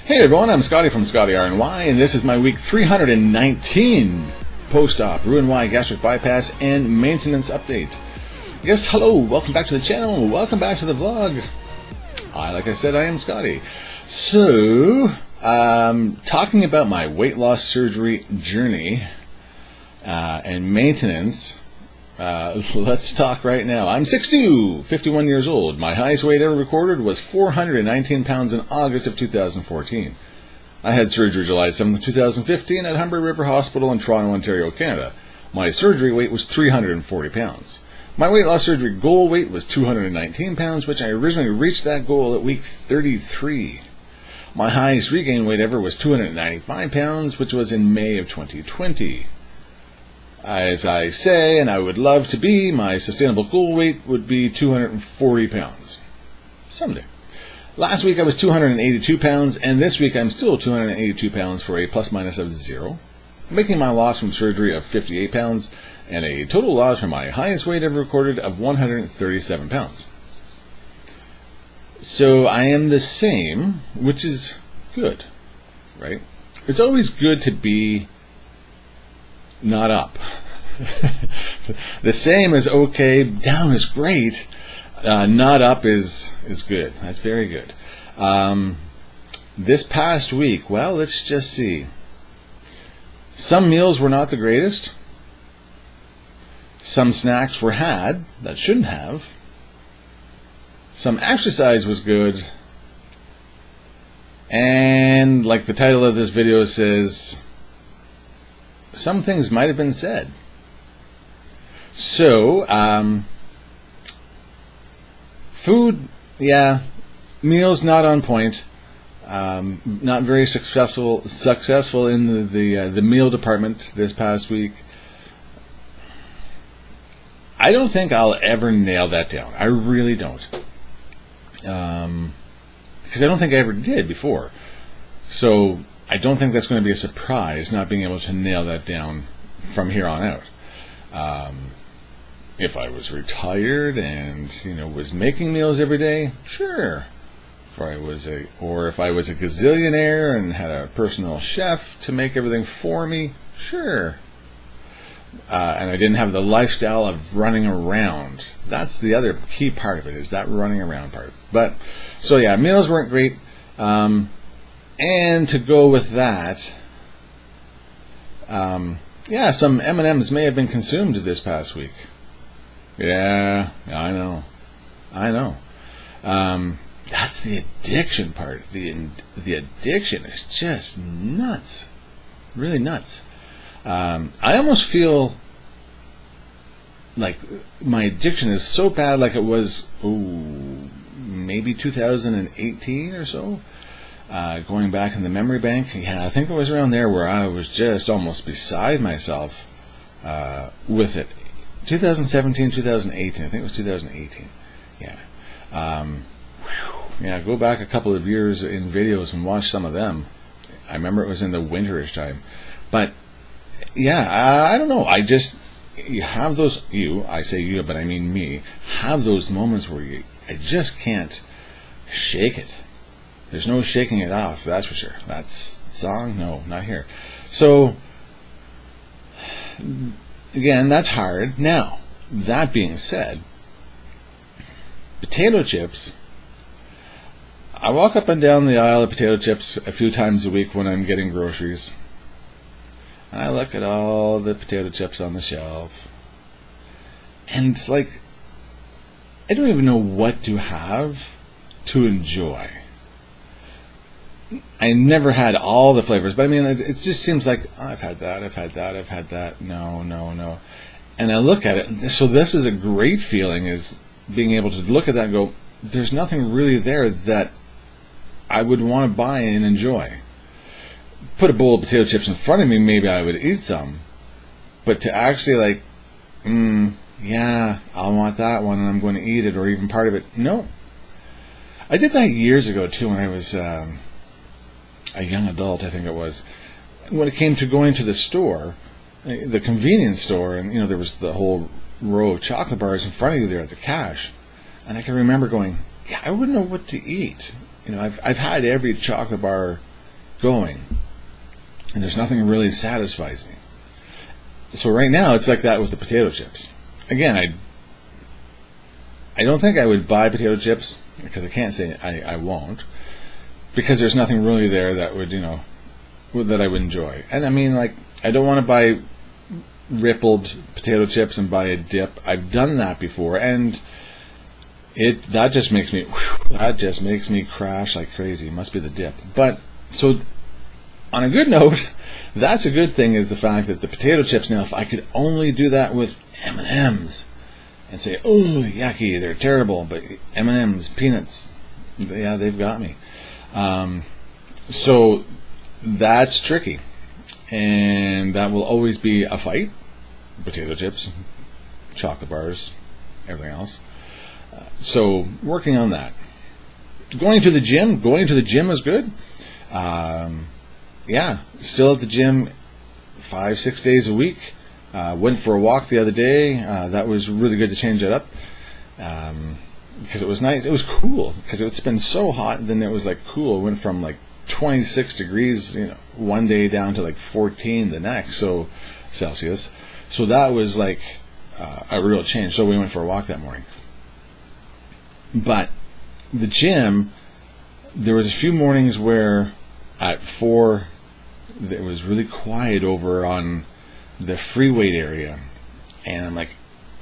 Hey everyone, I'm Skotti from Skotti RNY, and this is my week 319 post-op Roux-en-Y gastric bypass and maintenance update. Yes, hello, welcome back to the channel, welcome back to the vlog. Like I said, I am Skotti. So, talking about my weight loss surgery journey and maintenance, let's talk right now. I'm 6'2", 51 years old. My highest weight ever recorded was 419 pounds in August of 2014. I had surgery July 7th, 2015 at Humber River Hospital in Toronto, Ontario, Canada. My surgery weight was 340 pounds. My weight loss surgery goal weight was 219 pounds, which I originally reached that goal at week 33. My highest regain weight ever was 295 pounds, which was in May of 2020. As I say, and I would love to be, my sustainable goal weight would be 240 pounds. Someday. Last week I was 282 pounds, and this week I'm still 282 pounds for a plus minus of 0, making my loss from surgery of 58 pounds, and a total loss from my highest weight ever recorded of 137 pounds. So I am the same, which is good, right? It's always good to be not up. The same is okay, down is great, not up is good. That's very good. This past week, well, let's just see. Some meals were not the greatest. Some snacks were had that shouldn't have. Some exercise was good. And like the title of this video says, some things might have been said. So, food, yeah, meals not on point, not very successful in the meal department this past week. I don't think I'll ever nail that down. I really don't, because I don't think I ever did before. So I don't think that's going to be a surprise, not being able to nail that down from here on out. If I was retired and was making meals every day, sure. If I was a gazillionaire and had a personal chef to make everything for me, sure. And I didn't have the lifestyle of running around. That's the other key part of it, is that running around part. But so yeah, meals weren't great. And to go with that, yeah, some M&Ms may have been consumed this past week. Yeah, I know. That's the addiction part. The addiction is just nuts, really nuts. I almost feel like my addiction is so bad, like it was maybe 2018 or so. Going back in the memory bank, yeah, I think it was around there where I was just almost beside myself with it. 2017, 2018, I think it was 2018. Yeah. Yeah, go back a couple of years in videos and watch some of them. I remember it was in the winterish time. But, yeah, I don't know. You have those, I say you, but I mean me, have those moments where I just can't shake it. There's no shaking it off, that's for sure. That's the song? No, not here. So, again, that's hard. Now, that being said, potato chips, I walk up and down the aisle of potato chips a few times a week when I'm getting groceries. And I look at all the potato chips on the shelf. And it's like, I don't even know what to have to enjoy. I never had all the flavors, but I mean, it just seems like, I've had that. No. And I look at it, and so this is a great feeling, is being able to look at that and go, there's nothing really there that I would want to buy and enjoy. Put a bowl of potato chips in front of me, maybe I would eat some. But to actually yeah, I want that one and I'm going to eat it, or even part of it, no. I did that years ago too when I was a young adult, I think it was, when it came to going to the store, the convenience store, and there was the whole row of chocolate bars in front of you there at the cash, and I can remember going, yeah, I wouldn't know what to eat. I've had every chocolate bar going, and there's nothing really satisfies me. So right now it's like that with the potato chips. Again, I don't think I would buy potato chips, because I can't say I won't, because there's nothing really there that would that I would enjoy. And I mean, like, I don't want to buy rippled potato chips and buy a dip. I've done that before, and that just makes me crash like crazy. It must be the dip. But so on a good note, that's a good thing, is the fact that the potato chips now, if I could only do that with M&Ms and say, oh, yucky, they're terrible, but M&Ms, peanuts, yeah, they've got me. So that's tricky, and that will always be a fight. Potato chips, chocolate bars, everything else. So working on that. Going to the gym is good. Yeah, still at the gym 5-6 days a week. Went for a walk the other day. That was really good to change that up, because it was nice. It was cool, because it's been so hot, and then it was like cool. It went from like 26 degrees one day down to like 14 the next, so Celsius. So that was like a real change. So we went for a walk that morning. But the gym, there was a few mornings where at 4 it was really quiet over on the free weight area, and I'm like,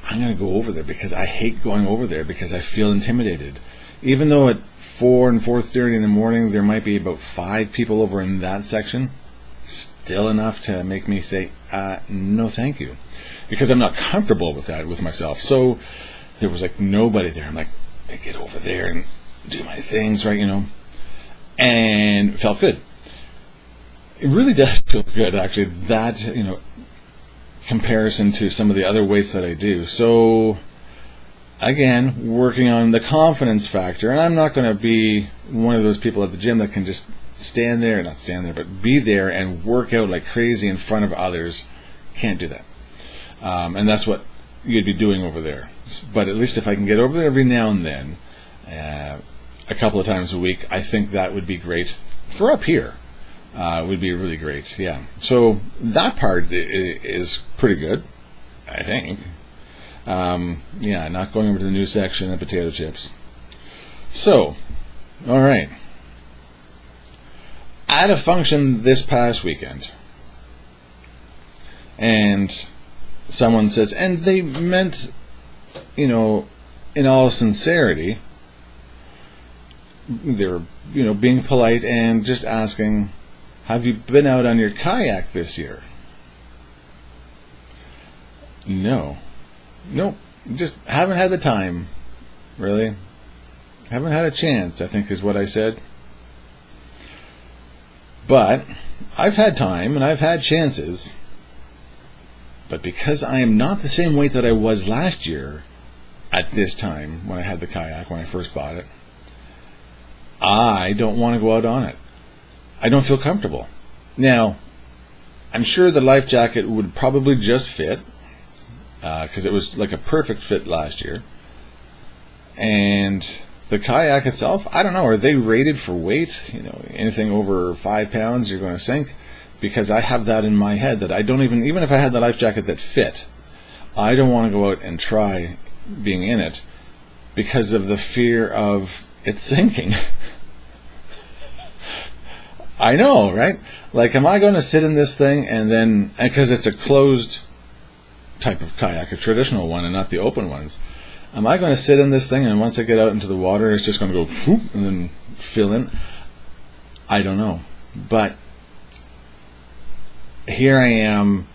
I'm going to go over there, because I hate going over there, because I feel intimidated. Even though at 4 and 4:30 in the morning there might be about 5 people over in that section, still enough to make me say no thank you, because I'm not comfortable with that with myself. So there was like nobody there. I'm like, I get over there and do my things, right, and it felt good. It really does feel good, actually, that comparison to some of the other weights that I do. So again, working on the confidence factor, and I'm not going to be one of those people at the gym that can just not stand there, but be there and work out like crazy in front of others. Can't do that. And that's what you'd be doing over there. But at least if I can get over there every now and then, a couple of times a week, I think that would be great. For up here, would be really great. Yeah. So that part is pretty good, I think. Yeah, not going over to the new section of potato chips. So, all right. At a function this past weekend, and someone says, and they meant, in all sincerity, they're, being polite and just asking, have you been out on your kayak this year? No. Nope. Just haven't had the time, really. Haven't had a chance, I think is what I said. But I've had time and I've had chances. But because I am not the same weight that I was last year at this time when I had the kayak, when I first bought it, I don't want to go out on it. I don't feel comfortable. Now, I'm sure the life jacket would probably just fit, because it was like a perfect fit last year. And the kayak itself, I don't know, are they rated for weight? Anything over 5 pounds you're going to sink? Because I have that in my head that I don't even if I had the life jacket that fit, I don't want to go out and try being in it because of the fear of it sinking. I know, right? Like, am I going to sit in this thing and then, because it's a closed type of kayak, a traditional one and not the open ones, am I going to sit in this thing and once I get out into the water it's just going to go whoop and then fill in? I don't know. But here I am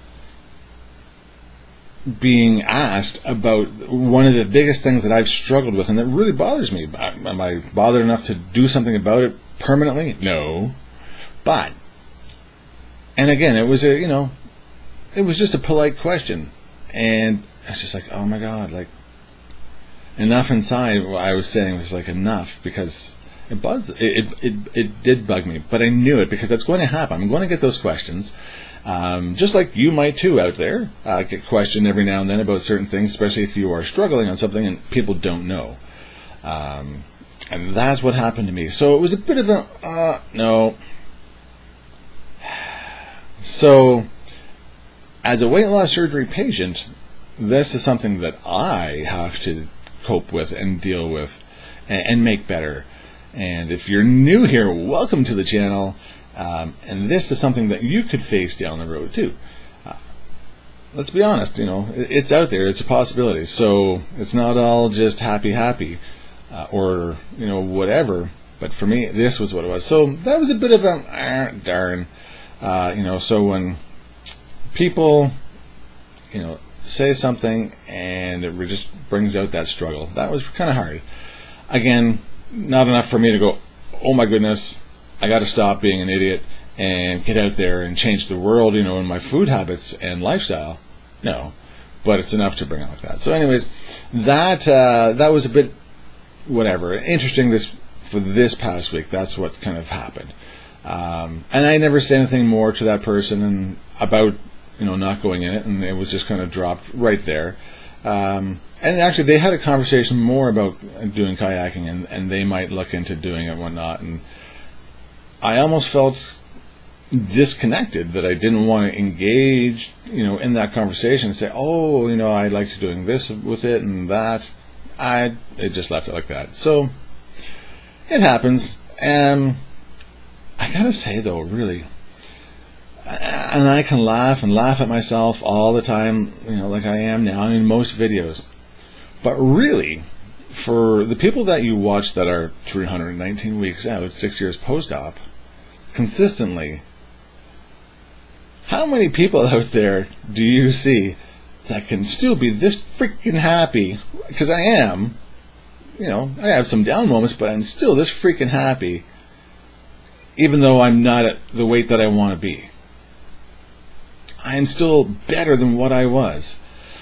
being asked about one of the biggest things that I've struggled with and that really bothers me. Am I bothered enough to do something about it permanently? No. But, and again, it was it was just a polite question. And it's just like, oh my God, like, enough inside, what I was saying was like enough, because It buzzed. It did bug me, but I knew it because that's going to happen. I'm going to get those questions, just like you might too out there. Get questioned every now and then about certain things, especially if you are struggling on something and people don't know. And that's what happened to me. So it was a bit of a no. So, as a weight loss surgery patient, this is something that I have to cope with and deal with and make better. And if you're new here, welcome to the channel. And this is something that you could face down the road too. Let's be honest, it's out there. It's a possibility. So it's not all just happy, or whatever. But for me, this was what it was. So that was a bit of a darn. So when people, say something and it just brings out that struggle, that was kind of hard. Again, not enough for me to go, oh my goodness, I got to stop being an idiot and get out there and change the world, in my food habits and lifestyle. No, but it's enough to bring out like that. So anyways, that was a bit whatever interesting for this past week. That's what kind of happened. And I never said anything more to that person about not going in it, and it was just kind of dropped right there. And actually, they had a conversation more about doing kayaking, and they might look into doing it and whatnot. And I almost felt disconnected that I didn't want to engage, in that conversation and say, oh, I'd like to doing this with it and that. It just left it like that. So it happens. And I gotta say though, really, and I can laugh at myself all the time, like I am now in most videos. But really, for the people that you watch that are 319 weeks out, 6 years post-op, consistently, how many people out there do you see that can still be this freaking happy? Because I am, I have some down moments, but I'm still this freaking happy, even though I'm not at the weight that I want to be. I am still better than what I was.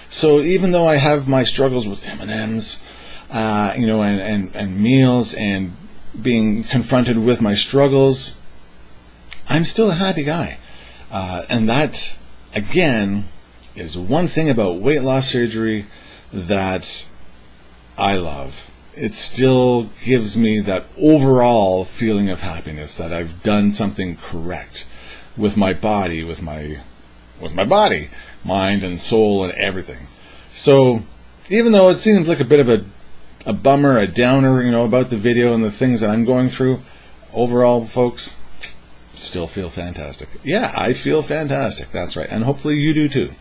So even though I have my struggles with M&Ms, and meals and being confronted with my struggles, I'm still a happy guy. And that, again, is one thing about weight loss surgery that I love. It still gives me that overall feeling of happiness that I've done something correct with my body, with my body, mind and soul and everything. So even though it seems like a bit of a bummer, a downer, about the video and the things that I'm going through, overall, folks, still feel fantastic. Yeah, I feel fantastic. That's right. And hopefully you do too.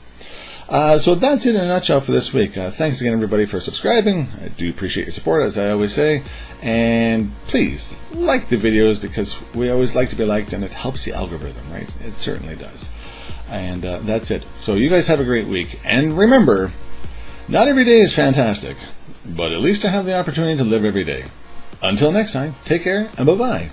So that's it in a nutshell for this week. Thanks again, everybody, for subscribing. I do appreciate your support, as I always say. And please like the videos, because we always like to be liked, and it helps the algorithm, right? It certainly does. And that's it. So you guys have a great week. And remember, not every day is fantastic, but at least I have the opportunity to live every day. Until next time, take care and bye-bye.